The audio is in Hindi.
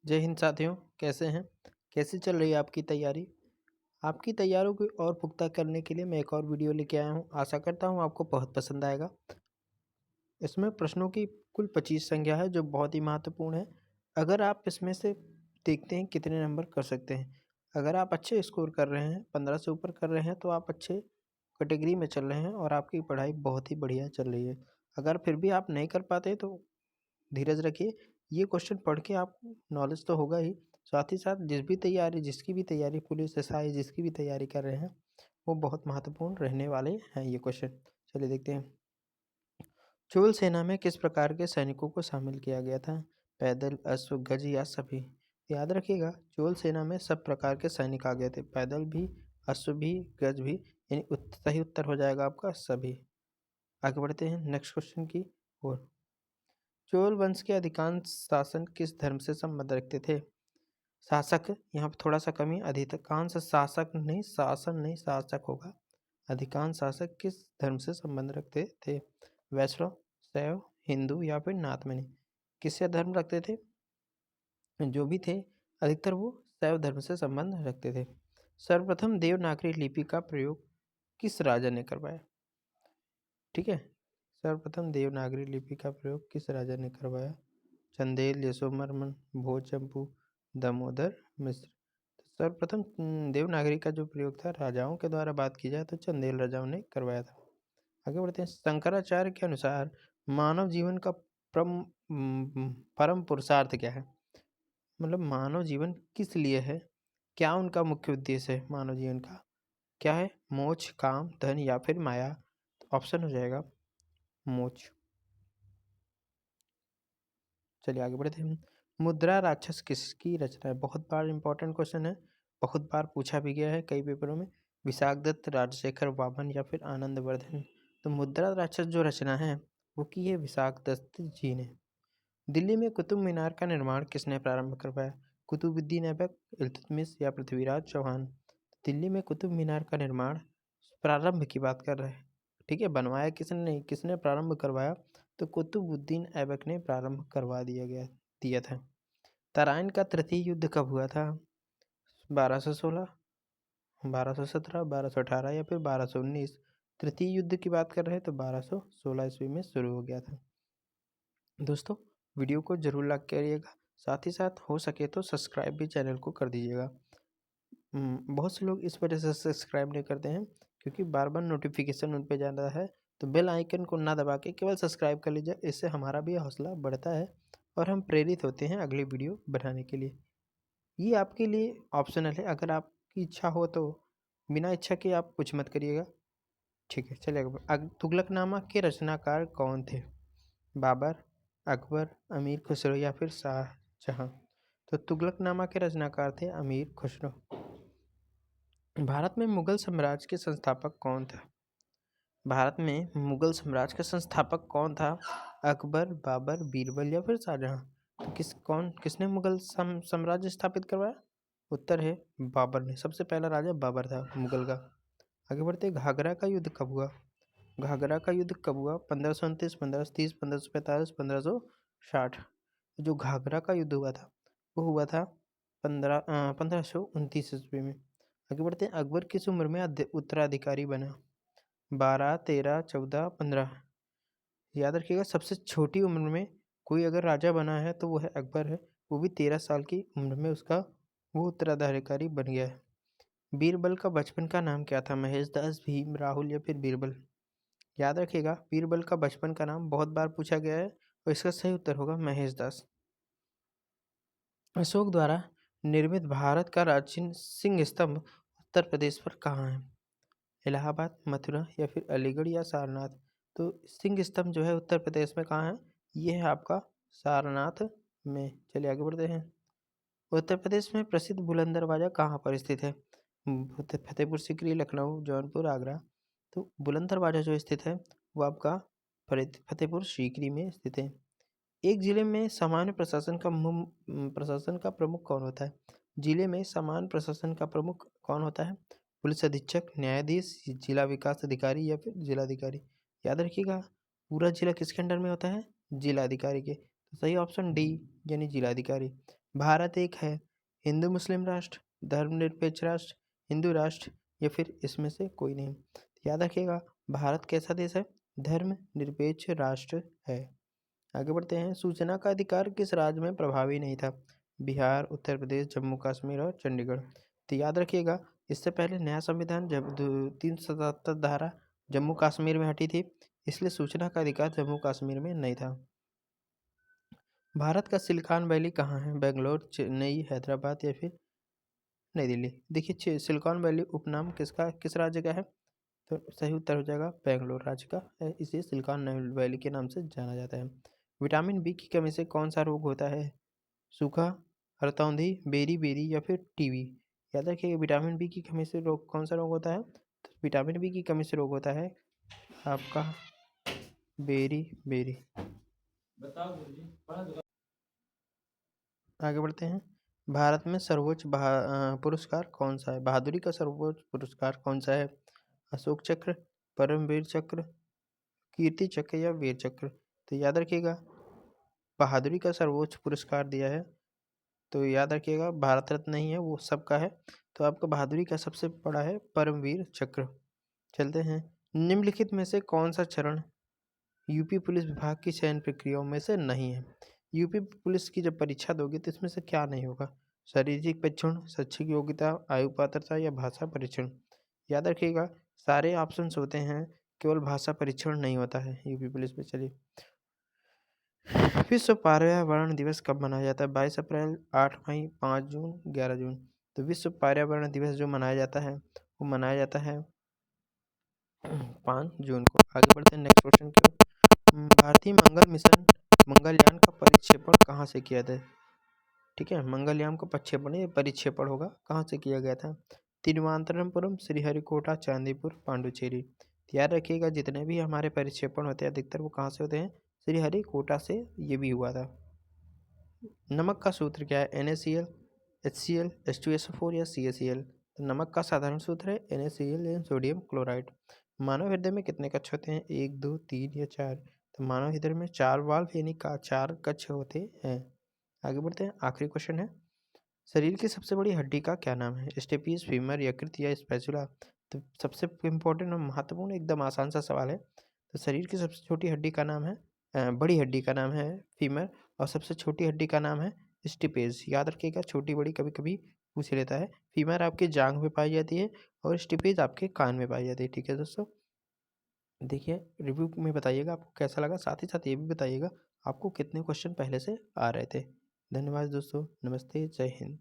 जय हिंद साथियों, कैसे हैं? कैसी चल रही है आपकी तैयारी? आपकी तैयारियों को और पुख्ता करने के लिए मैं एक और वीडियो लेके आया हूँ। आशा करता हूँ आपको बहुत पसंद आएगा। इसमें प्रश्नों की कुल 25 संख्या है जो बहुत ही महत्वपूर्ण है। अगर आप इसमें से देखते हैं कितने नंबर कर सकते हैं। अगर आप अच्छे स्कोर कर रहे हैं, 15 से ऊपर कर रहे हैं, तो आप अच्छे कैटेगरी में चल रहे हैं और आपकी पढ़ाई बहुत ही बढ़िया चल रही है। अगर फिर भी आप नहीं कर पाते तो धीरज रखिए। ये क्वेश्चन पढ़ के आपको नॉलेज तो होगा ही, साथ ही साथ जिसकी भी तैयारी पुलिस, एसआई जिसकी भी तैयारी कर रहे हैं, वो बहुत महत्वपूर्ण रहने वाले हैं ये क्वेश्चन। चलिए देखते हैं। चोल सेना में किस प्रकार के सैनिकों को शामिल किया गया था? पैदल, अश्व, गज या सभी? याद रखिएगा, चोल सेना में सब प्रकार के सैनिक आ गए थे, पैदल भी, अश्व भी, गज भी, यानी सही उत्तर हो जाएगा आपका सभी। आगे बढ़ते हैं नेक्स्ट क्वेश्चन की ओर। चोल वंश के अधिकांश शासन किस धर्म से संबंध रखते थे? शासक, यहाँ पर थोड़ा सा कमी, अधिकांश शासक नहीं, शासन नहीं, शासक होगा। अधिकांश शासक किस धर्म से संबंध रखते थे? वैष्णव, शैव, हिंदू या फिर नाथमनी? किससे धर्म रखते थे? जो भी थे, अधिकतर वो शैव धर्म से संबंध रखते थे। सर्वप्रथम देवनागरी लिपि का प्रयोग किस राजा ने करवाया? ठीक है, सर्वप्रथम देवनागरी लिपि का प्रयोग किस राजा ने करवाया? चंदेल, यशोवर्मन, भोजचंपू, दामोदर मिश्र। तो सर्वप्रथम देवनागरी का जो प्रयोग था राजाओं के द्वारा बात की जाए तो चंदेल राजाओं ने करवाया था। आगे बढ़ते हैं। शंकराचार्य के अनुसार मानव जीवन का परम पुरुषार्थ क्या है? मतलब मानव जीवन किस लिए है? क्या उनका मुख्य उद्देश्य है मानव जीवन का? क्या है? मोक्ष, काम, धन या फिर माया? तो ऑप्शन हो जाएगा मोक्ष। चलिए आगे बढ़ते हैं। मुद्रा राक्षस किसकी रचना है? बहुत बार इंपॉर्टेंट क्वेश्चन है, बहुत बार पूछा भी गया है कई पेपरों में। विशाख दत्त, राजशेखर, वामन या फिर आनंदवर्धन? तो मुद्रा राक्षस जो रचना है वो की है विशाख दत्त जी ने। दिल्ली में कुतुब मीनार का निर्माण किसने प्रारंभ करवाया? कुतुबुद्दीन ऐबक, इल्तुतमिश या पृथ्वीराज चौहान? दिल्ली में कुतुब मीनार का निर्माण प्रारंभ की बात कर रहे हैं, ठीक है, बनवाया किसने नहीं, किसने प्रारंभ करवाया? तो कुतुबुद्दीन ऐबक ने प्रारंभ करवा दिया था। तराइन का तृतीय युद्ध कब हुआ था? 1216, 1217, 1218 या फिर 1219? तृतीय युद्ध की बात कर रहे हैं तो 1216 ईस्वी में शुरू हो गया था। दोस्तों, वीडियो को जरूर लाइक करिएगा, साथ ही साथ हो सके तो सब्सक्राइब भी चैनल को कर दीजिएगा। बहुत से लोग इस वजह से सब्सक्राइब नहीं करते हैं क्योंकि बार बार नोटिफिकेशन उन पे जाता है, तो बेल आइकन को ना दबा के केवल सब्सक्राइब कर लीजिए। इससे हमारा भी हौसला बढ़ता है और हम प्रेरित होते हैं अगली वीडियो बनाने के लिए। ये आपके लिए ऑप्शनल है, अगर आपकी इच्छा हो तो, बिना इच्छा के आप कुछ मत करिएगा, ठीक है। चलिए, तुगलकनामा के रचनाकार कौन थे? बाबर, अकबर, अमीर खुसरो या फिर शाहजहां? तो तुगलकनामा के रचनाकार थे अमीर खुसरो। भारत में मुगल साम्राज्य के संस्थापक कौन था? भारत में मुगल साम्राज्य का संस्थापक कौन था? अकबर, बाबर, बीरबल या फिर शाहजहां? तो किसने मुगल साम्राज्य स्थापित करवाया? उत्तर है बाबर ने। सबसे पहला राजा बाबर था मुगल का। आगे बढ़ते, घाघरा का युद्ध कब हुआ? घाघरा का युद्ध कब हुआ? 1529, 1530, 1545, 1560? जो घाघरा का युद्ध हुआ था वो हुआ था 1529 ईस्वी में। आगे बढ़ते हैं। अकबर किस उम्र में उत्तराधिकारी बना? 12, 13, 14, 15? याद रखिएगा, सबसे छोटी उम्र में कोई अगर राजा बना है तो वो है अकबर है, वो भी 13 साल की उम्र में उसका वो उत्तराधिकारी बन गया है। बीरबल का बचपन का नाम क्या था? महेश दास, भीम, राहुल या फिर बीरबल? याद रखिएगा, बीरबल का बचपन का नाम बहुत बार पूछा गया है और इसका सही उत्तर होगा महेश दास। अशोक द्वारा निर्मित भारत का प्राचीन सिंह स्तंभ उत्तर प्रदेश पर कहाँ है? इलाहाबाद, मथुरा या फिर अलीगढ़ या सारनाथ? तो सिंह स्तंभ जो है उत्तर प्रदेश में कहाँ है? ये है आपका सारनाथ में। चलिए आगे बढ़ते हैं। उत्तर प्रदेश में प्रसिद्ध बुलंद दरवाजा कहाँ पर स्थित है? फतेहपुर सीकरी, लखनऊ, जौनपुर, आगरा? तो बुलंद दरवाजा जो स्थित है वो आपका फतेहपुर सीकरी में स्थित है। एक जिले में सामान्य प्रशासन का प्रमुख कौन होता है? जिले में सामान्य प्रशासन का प्रमुख कौन होता है? पुलिस अधीक्षक, न्यायाधीश, जिला विकास अधिकारी या फिर जिलाधिकारी? याद रखिएगा, पूरा जिला किसके अंडर में होता है? जिलाधिकारी के। तो सही ऑप्शन डी, यानी जिलाधिकारी। भारत एक है हिंदू मुस्लिम राष्ट्र, धर्मनिरपेक्ष राष्ट्र, हिंदू राष्ट्र या फिर इसमें से कोई नहीं। याद रखिएगा भारत कैसा देश है, धर्मनिरपेक्ष राष्ट्र है। आगे बढ़ते हैं। सूचना का अधिकार किस राज्य में प्रभावी नहीं था, बिहार, उत्तर प्रदेश, जम्मू कश्मीर और चंडीगढ़। तो याद रखिएगा इससे पहले नया संविधान जब 377 धारा जम्मू कश्मीर में हटी थी, इसलिए सूचना का अधिकार जम्मू कश्मीर में नहीं था। भारत का सिलिकॉन वैली कहाँ है, बेंगलोर, चेन्नई, हैदराबाद या फिर नई दिल्ली। देखिए सिलिकॉन वैली उपनाम किस राज्य का है, तो सही उत्तर हो जाएगा बेंगलोर राज्य का है, इसे सिलिकॉन वैली के नाम से जाना जाता है। विटामिन बी की कमी से कौन सा रोग होता है, सूखा, रतौंधी, बेरी बेरी या फिर टीबी। याद रखिएगा विटामिन बी की कमी से रोग कौन सा रोग होता है, तो विटामिन बी की कमी से रोग होता है आपका बेरी बेरी। आगे बढ़ते हैं। भारत में सर्वोच्च पुरस्कार कौन सा है, बहादुरी का सर्वोच्च पुरस्कार कौन सा है, अशोक चक्र, परमवीर चक्र, कीर्ति चक्र या वीर चक्र। तो याद रखिएगा बहादुरी का सर्वोच्च पुरस्कार दिया है, तो याद रखिएगा भारत रत्न नहीं है, वो सबका है, तो आपका बहादुरी का सबसे बड़ा है परमवीर चक्र। चलते हैं। निम्नलिखित में से कौन सा चरण यूपी पुलिस विभाग की चयन प्रक्रियाओं में से नहीं है। यूपी पुलिस की जब परीक्षा दोगे तो इसमें से क्या नहीं होगा, शारीरिक परीक्षण, शैक्षिक योग्यता, आयु पात्रता या भाषा परीक्षण। याद रखिएगा सारे ऑप्शंस होते हैं, केवल भाषा परीक्षण नहीं होता है यूपी पुलिस में। चलिए, विश्व पर्यावरण दिवस कब मनाया जाता है, 22 अप्रैल, 8 मई, 5 जून, 11 जून। तो विश्व पर्यावरण दिवस जो मनाया जाता है वो मनाया जाता है 5 जून को। आगे बढ़ते हैं नेक्स्ट क्वेश्चन की ओर। भारतीय मंगल मिशन मंगलयान का परिक्षेपण कहाँ से किया था। ठीक है, मंगलयान का प्रक्षेपण परिक्षेपण होगा, कहाँ से किया गया था, तिरुवनंतपुरम, श्रीहरिकोटा, चांदीपुर, पांडुचेरी। याद रखिएगा जितने भी हमारे परिक्षेपण होते हैं अधिकतर वो कहाँ से होते हैं, श्रीहरिकोटा से ये भी हुआ था। नमक का सूत्र क्या है, NaCl, HCl, H2SO4 या CaCl। तो नमक का साधारण सूत्र है NaCl या सोडियम क्लोराइड। मानव हृदय में कितने कक्ष होते हैं, 1, 2, 3 या 4। तो मानव हृदय में 4 वाल्व यानी 4 कक्ष होते हैं। आगे बढ़ते हैं, आखिरी क्वेश्चन है। शरीर की सबसे बड़ी हड्डी का क्या नाम है, स्टेपीज, फीमर, यकृत या स्पैचुला। तो सबसे इम्पोर्टेंट और महत्वपूर्ण एकदम आसान सा सवाल है। तो शरीर की सबसे छोटी हड्डी का नाम है बड़ी हड्डी का नाम है फीमर, और सबसे छोटी हड्डी का नाम है स्टिपेज। याद रखिएगा छोटी बड़ी कभी कभी पूछ लेता है। फीमर आपके जांघ में पाई जाती है और स्टिपेज आपके कान में पाई जाती है। ठीक है दोस्तों, देखिए रिव्यू में बताइएगा आपको कैसा लगा, साथ ही साथ ये भी बताइएगा आपको कितने क्वेश्चन पहले से आ रहे थे। धन्यवाद दोस्तों, नमस्ते, जय हिंद।